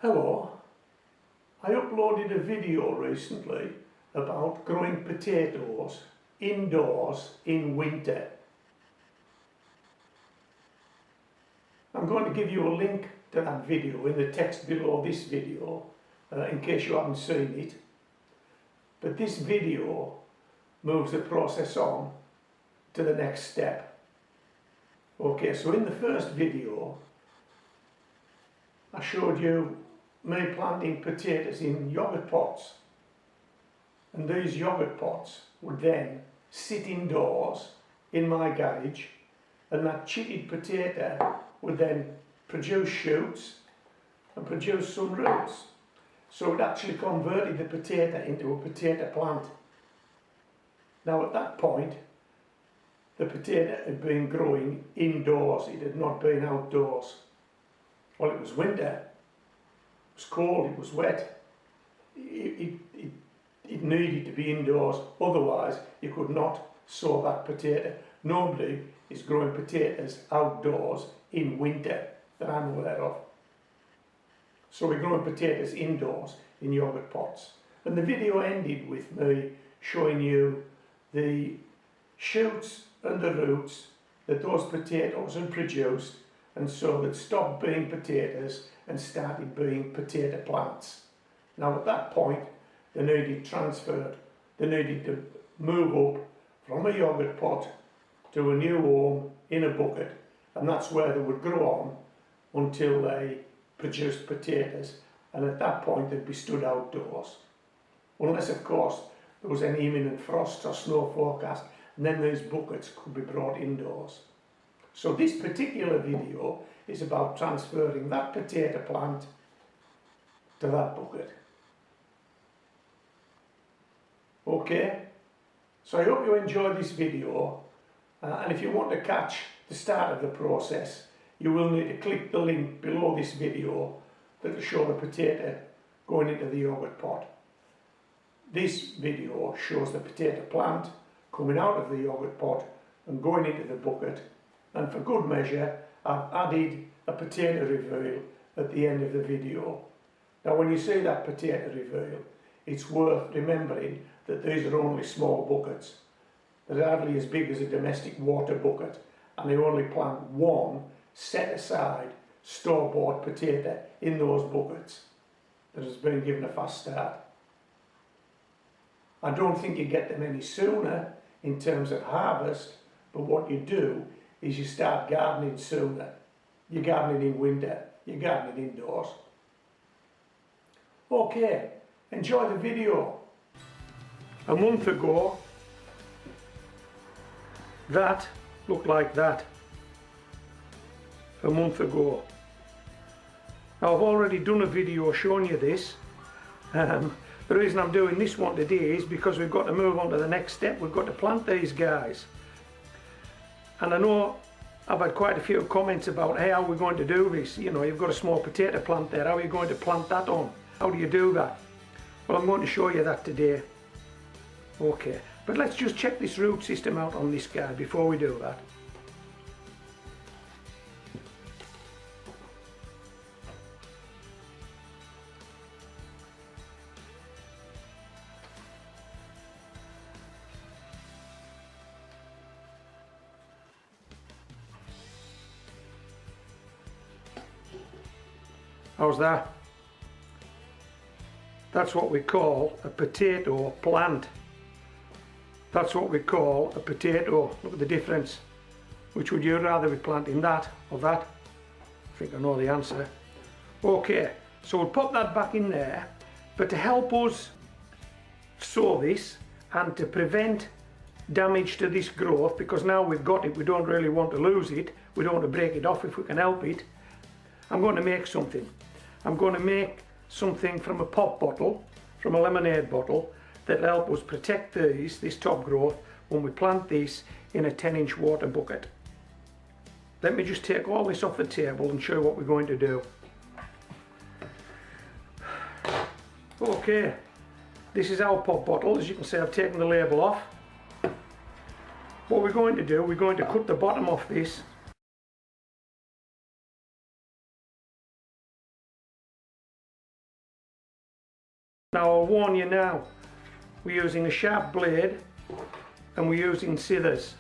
Hello, I uploaded a video recently about growing potatoes indoors in winter. I'm going to give you a link to that video in the text below this video in case you haven't seen it. But this video moves the process on to the next step. Okay, so in the first video I showed you me planting potatoes in yogurt pots, and these yogurt pots would then sit indoors in my garage, and that chitted potato would then produce shoots and produce some roots. So it actually converted the potato into a potato plant. Now at that point the potato had been growing indoors, it had not been outdoors. Well, it was winter, it was cold, it was wet, it needed to be indoors, otherwise you could not sow that potato. Nobody is growing potatoes outdoors in winter that I'm aware of. So we're growing potatoes indoors in yogurt pots. And the video ended with me showing you the shoots and the roots that those potatoes had produced, and so they'd stopped being potatoes and started being potato plants. Now at that point they needed transferred, they needed to move up from a yogurt pot to a new home in a bucket, and that's where they would grow on until they produced potatoes, and at that point they'd be stood outdoors. Unless of course there was any imminent frost or snow forecast, and then these buckets could be brought indoors. So this particular video is about transferring that potato plant to that bucket. Okay, so I hope you enjoyed this video, and if you want to catch the start of the process, you will need to click the link below this video that will show the potato going into the yogurt pot. This video shows the potato plant coming out of the yogurt pot and going into the bucket, and for good measure I've added a potato reveal at the end of the video. Now when you see that potato reveal, it's worth remembering that these are only small buckets. They're hardly as big as a domestic water bucket, and they only plant one set aside store-bought potato in those buckets that has been given a fast start. I don't think you get them any sooner in terms of harvest, but what you do is you start gardening sooner. You're gardening in winter, you're gardening indoors. Okay, enjoy the video. A month ago, that looked like that. A month ago. Now I've already done a video showing you this. The reason I'm doing this one today is because we've got to move on to the next step. We've got to plant these guys. And I know I've had quite a few comments about, hey, how are we going to do this? You know, you've got a small potato plant there, how are you going to plant that on? How do you do that? Well, I'm going to show you that today. Okay, but let's just check this root system out on this guy before we do that. How's that? That's what we call a potato plant. That's what we call a potato. Look at the difference. Which would you rather be planting, that or that? I think I know the answer. Okay, so we'll pop that back in there, but to help us sow this and to prevent damage to this growth, because now we've got it, we don't really want to lose it, we don't want to break it off if we can help it, I'm going to make something. I'm going to make something from a pop bottle, from a lemonade bottle, that'll help us protect this top growth when we plant this in a 10-inch water bucket. Let me just take all this off the table and show you what we're going to do. Okay, this is our pop bottle. As you can see, I've taken the label off. What we're going to do, we're going to cut the bottom off this Now I'll warn you now, we're using a sharp blade and we're using scissors.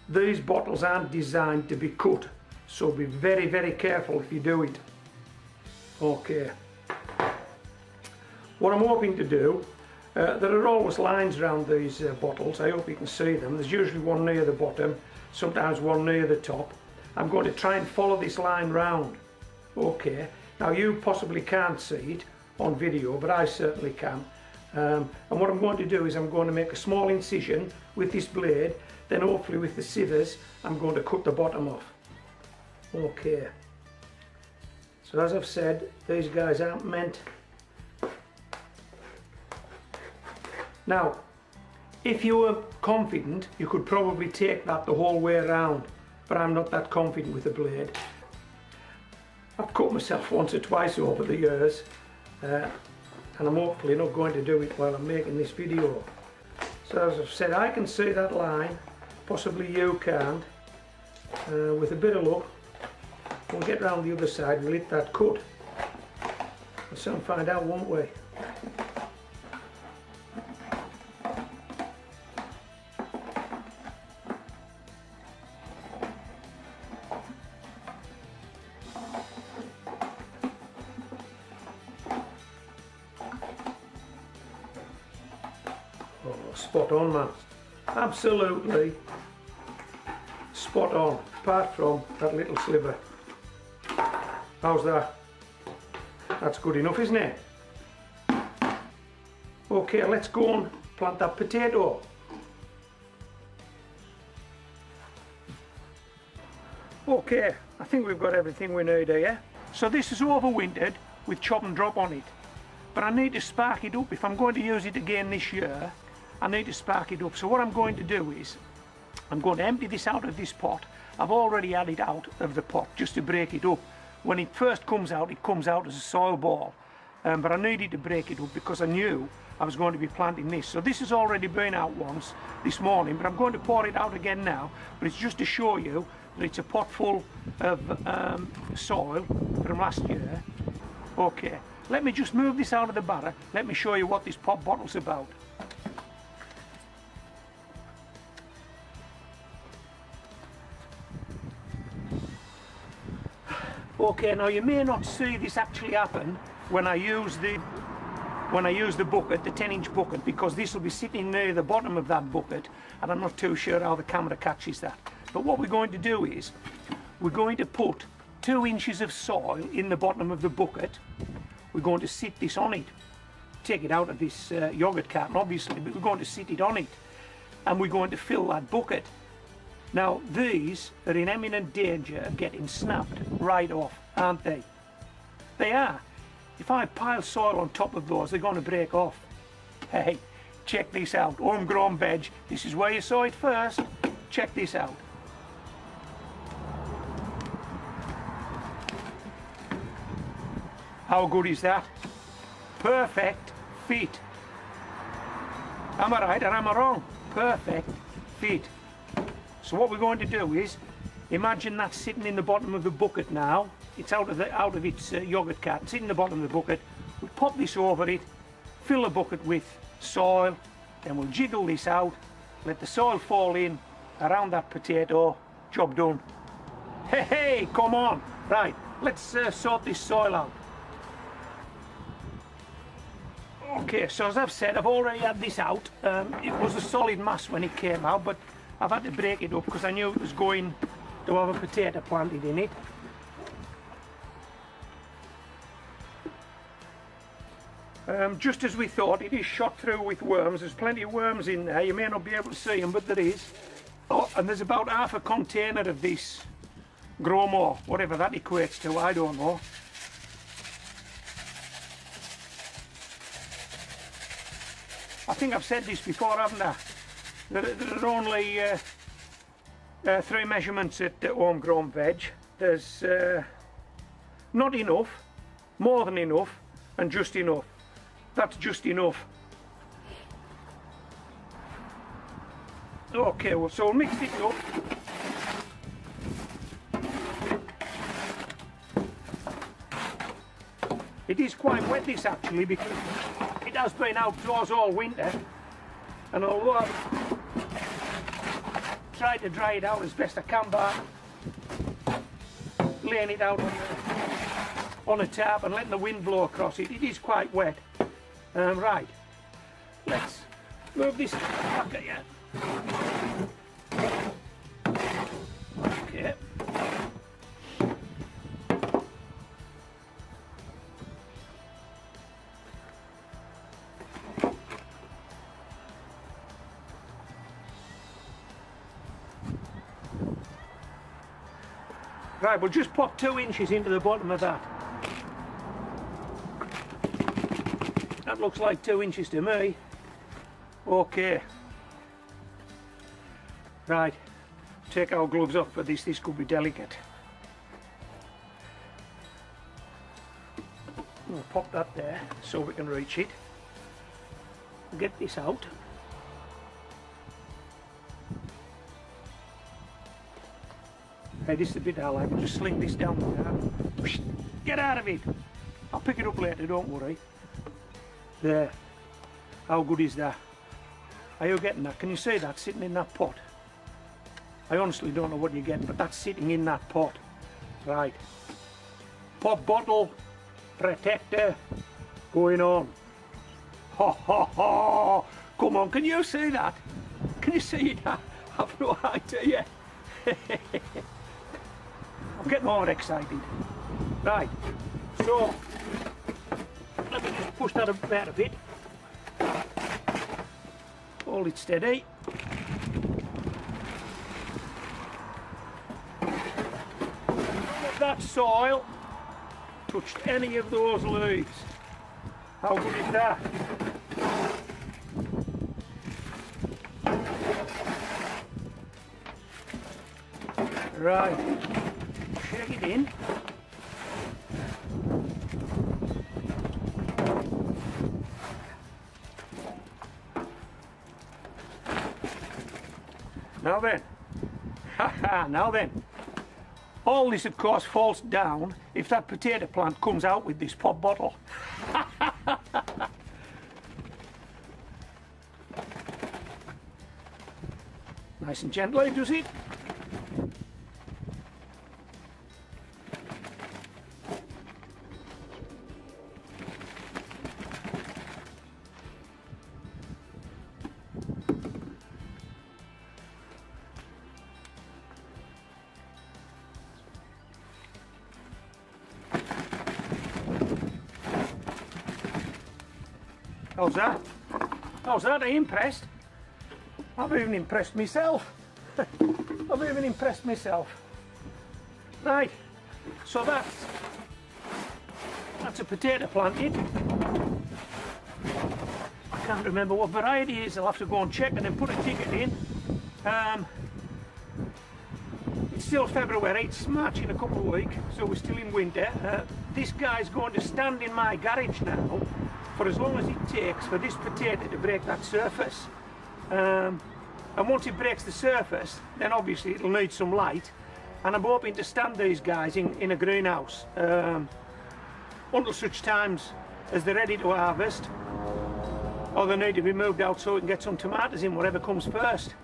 These bottles aren't designed to be cut, so be very, very careful if you do it. Okay. What I'm hoping to do, there are always lines around these bottles. I hope you can see them. There's usually one near the bottom, sometimes one near the top. I'm going to try and follow this line round. Okay. Now you possibly can't see it on video, but I certainly can. And what I'm going to do is I'm going to make a small incision with this blade, then hopefully with the scissors I'm going to cut the bottom off. Okay. So as I've said, these guys aren't meant. Now, if you were confident, you could probably take that the whole way around, but I'm not that confident with the blade. I've cut myself once or twice over the years, and I'm hopefully not going to do it while I'm making this video. So as I've said, I can see that line, possibly you can't. With a bit of luck, we'll get round the other side, we'll hit that cut. We'll soon find out, won't we? Oh, spot on, man. Absolutely spot on, apart from that little sliver. How's that? That's good enough, isn't it? Okay, let's go and plant that potato. Okay, I think we've got everything we need here. So this is overwintered with chop and drop on it. But I need to spark it up. If I'm going to use it again this year, I need to spark it up. So what I'm going to do is, I'm going to empty this out of this pot. I've already had it out of the pot just to break it up. When it first comes out, it comes out as a soil ball. But I needed to break it up because I knew I was going to be planting this. So this has already been out once this morning, but I'm going to pour it out again now. But it's just to show you that it's a pot full of soil from last year. Okay, let me just move this out of the barrel. Let me show you what this pop bottle's about. Okay, now you may not see this actually happen when I use the bucket, the 10-inch bucket, because this will be sitting near the bottom of that bucket, and I'm not too sure how the camera catches that. But what we're going to do is, we're going to put 2 inches of soil in the bottom of the bucket. We're going to sit this on it. Take it out of this yogurt carton, obviously, but we're going to sit it on it. And we're going to fill that bucket. Now, these are in imminent danger of getting snapped right off, aren't they? They are. If I pile soil on top of those, they're going to break off. Hey, check this out. Homegrown veg. This is where you saw it first. Check this out. How good is that? Perfect fit. Am I right or am I wrong? Perfect fit. So what we're going to do is, imagine that sitting in the bottom of the bucket now. It's out of its yogurt carton, sitting in the bottom of the bucket. We'll pop this over it, fill the bucket with soil, then we'll jiggle this out, let the soil fall in around that potato. Job done. Hey, hey, come on. Right, let's sort this soil out. Okay, so as I've said, I've already had this out. It was a solid mass when it came out, but I've had to break it up because I knew it was going to have a potato planted in it. Just as we thought, it is shot through with worms. There's plenty of worms in there. You may not be able to see them, but there is. Oh, and there's about half a container of this Gromo, whatever that equates to, I don't know. I think I've said this before, haven't I? There are only 3 measurements at homegrown veg. There's not enough, more than enough, and just enough. That's just enough. Okay, well, so we'll mix it up. It is quite wet, this, actually, because it has been outdoors all winter, and although I've tried to dry it out as best I can by laying it out on a tarp and letting the wind blow across it, it is quite wet. Right, let's move this back at you. Okay. Right, we'll just pop 2 inches into the bottom of that. That looks like 2 inches to me. Okay. Right, take our gloves off for this could be delicate. We'll pop that there so we can reach it. We'll get this out. Hey, this is the bit I like. Just sling this down there. Get out of it! I'll pick it up later, don't worry. There. How good is that? Are you getting that? Can you see that sitting in that pot? I honestly don't know what you're getting, but that's sitting in that pot. Right. Pop bottle protector going on. Ha ha ha! Come on, can you see that? Can you see it? I've no idea. I'm getting more excited. Right, so let me just push that about a bit. Hold it steady. None of that soil touched any of those leaves. How good is that? Right, shake it in. Now then, now then, all this of course falls down if that potato plant comes out with this pop bottle. Nice and gently, does it? How's that? How's that? Are you impressed? I've even impressed myself. I've even impressed myself. Right, so that's a potato planted. I can't remember what variety it is. I'll have to go and check and then put a ticket in. It's still February, it's March in a couple of weeks, so we're still in winter. This guy's going to stand in my garage now for as long as it takes for this potato to break that surface. And once it breaks the surface, then obviously it'll need some light, and I'm hoping to stand these guys in a greenhouse until such times as they're ready to harvest, or they need to be moved out so we can get some tomatoes in, whatever comes first.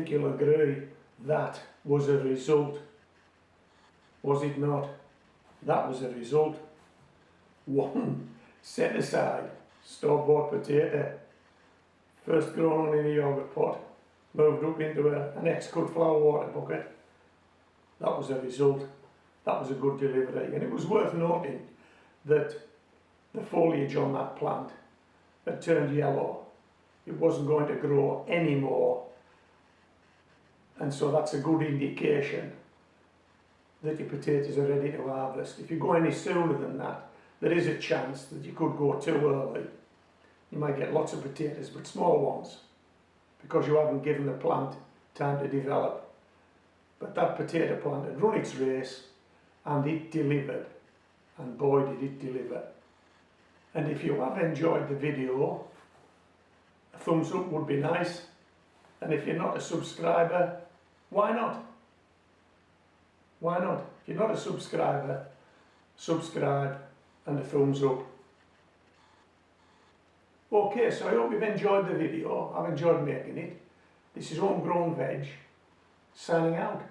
think you'll agree that was a result. Was it not? That was a result. One set aside store-bought potato, first grown on in a yogurt pot, moved up into an ex-cut flour water bucket. That was a result. That was a good delivery. And it was worth noting that the foliage on that plant had turned yellow. It wasn't going to grow anymore. And so that's a good indication that your potatoes are ready to harvest. If you go any sooner than that, there is a chance that you could go too early. You might get lots of potatoes, but small ones, because you haven't given the plant time to develop. But that potato plant had run its race and it delivered. And boy did it deliver. And if you have enjoyed the video, a thumbs up would be nice. And if you're not a subscriber, why not? Why not? If you're not a subscriber, subscribe and a thumbs up. Okay, so I hope you've enjoyed the video. I've enjoyed making it. This is Homegrown Veg, signing out.